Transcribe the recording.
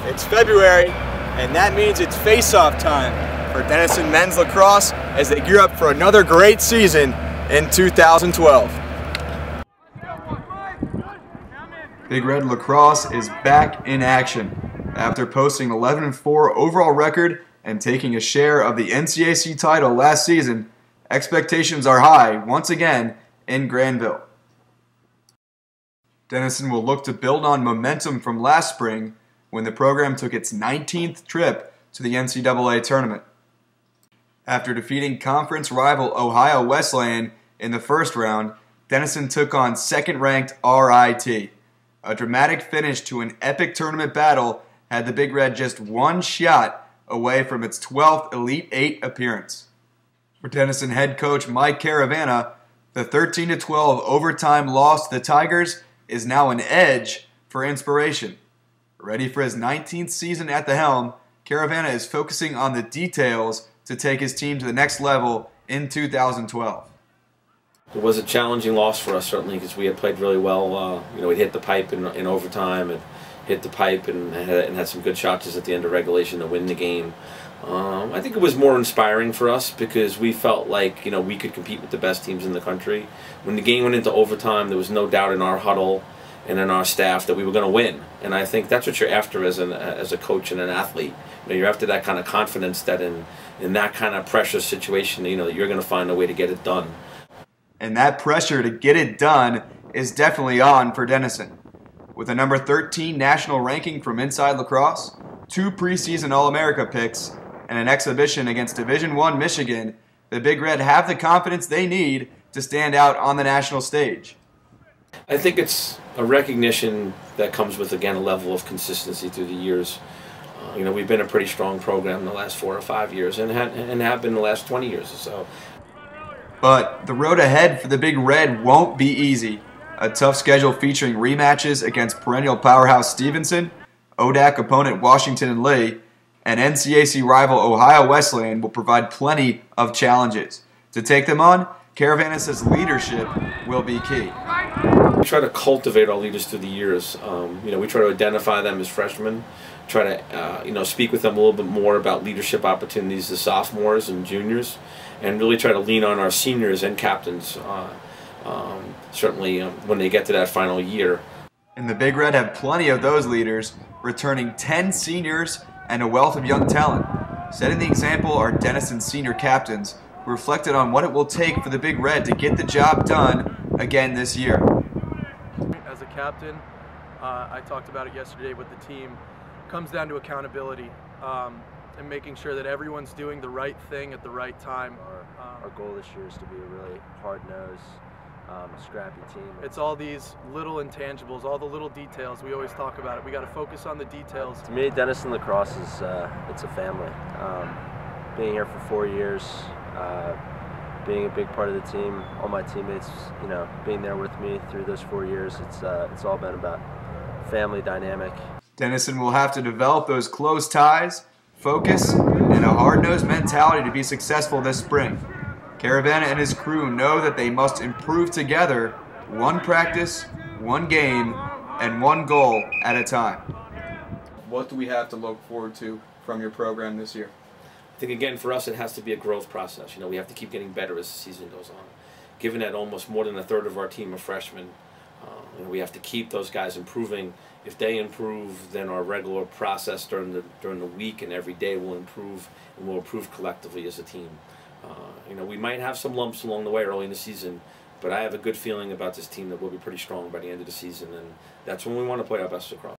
It's February, and that means it's face-off time for Denison men's lacrosse as they gear up for another great season in 2012. Big Red Lacrosse is back in action. After posting 11-4 overall record and taking a share of the NCAC title last season, expectations are high once again in Granville. Denison will look to build on momentum from last spring when the program took its 19th trip to the NCAA tournament. After defeating conference rival Ohio Wesleyan in the first round, Denison took on second-ranked RIT. A dramatic finish to an epic tournament battle had the Big Red just one shot away from its 12th Elite Eight appearance. For Denison head coach Mike Caravana, the 13-12 overtime loss to the Tigers is now an edge for inspiration. Ready for his 19th season at the helm, Caravana is focusing on the details to take his team to the next level in 2012. It was a challenging loss for us, certainly, because we had played really well. We hit the pipe in overtime and hit the pipe and had some good shots at the end of regulation to win the game. I think it was more inspiring for us because we felt like we could compete with the best teams in the country. When the game went into overtime, there was no doubt in our huddle and in our staff that we were going to win. And I think that's what you're after as a coach and an athlete. You're after that kind of confidence that in that kind of pressure situation, that you're going to find a way to get it done. And that pressure to get it done is definitely on for Denison. With a number 13 national ranking from Inside Lacrosse, 2 preseason All-America picks, and an exhibition against Division I Michigan, the Big Red have the confidence they need to stand out on the national stage. I think it's a recognition that comes with, again, a level of consistency through the years. We've been a pretty strong program in the last 4 or 5 years and have been the last 20 years or so. But the road ahead for the Big Red won't be easy. A tough schedule featuring rematches against perennial powerhouse Stevenson, ODAC opponent Washington and Lee, and NCAC rival Ohio Wesleyan will provide plenty of challenges. To take them on, Caravana says leadership will be key. We try to cultivate our leaders through the years. We try to identify them as freshmen, try to speak with them a little bit more about leadership opportunities as sophomores and juniors, and really try to lean on our seniors and captains, certainly when they get to that final year. And the Big Red have plenty of those leaders, returning 10 seniors and a wealth of young talent. Setting the example are Denison's senior captains, who reflected on what it will take for the Big Red to get the job done again this year. As a captain, I talked about it yesterday with the team, comes down to accountability and making sure that everyone's doing the right thing at the right time. Our goal this year is to be a really hard-nosed, scrappy team. It's all these little intangibles, all the little details. We always talk about it. We got to focus on the details. To me, Denison Lacrosse is it's a family. Being here for 4 years, being a big part of the team, all my teammates, being there with me through those 4 years, it's all been about family dynamic. Denison will have to develop those close ties, focus, and a hard-nosed mentality to be successful this spring. Caravana and his crew know that they must improve together, one practice, one game, and one goal at a time. What do we have to look forward to from your program this year? I think, again, for us, it has to be a growth process. We have to keep getting better as the season goes on. Given that almost more than a third of our team are freshmen, we have to keep those guys improving. If they improve, then our regular process during the week and every day will improve, and we'll improve collectively as a team. We might have some lumps along the way early in the season, but I have a good feeling about this team that we'll be pretty strong by the end of the season, and that's when we want to play our best across.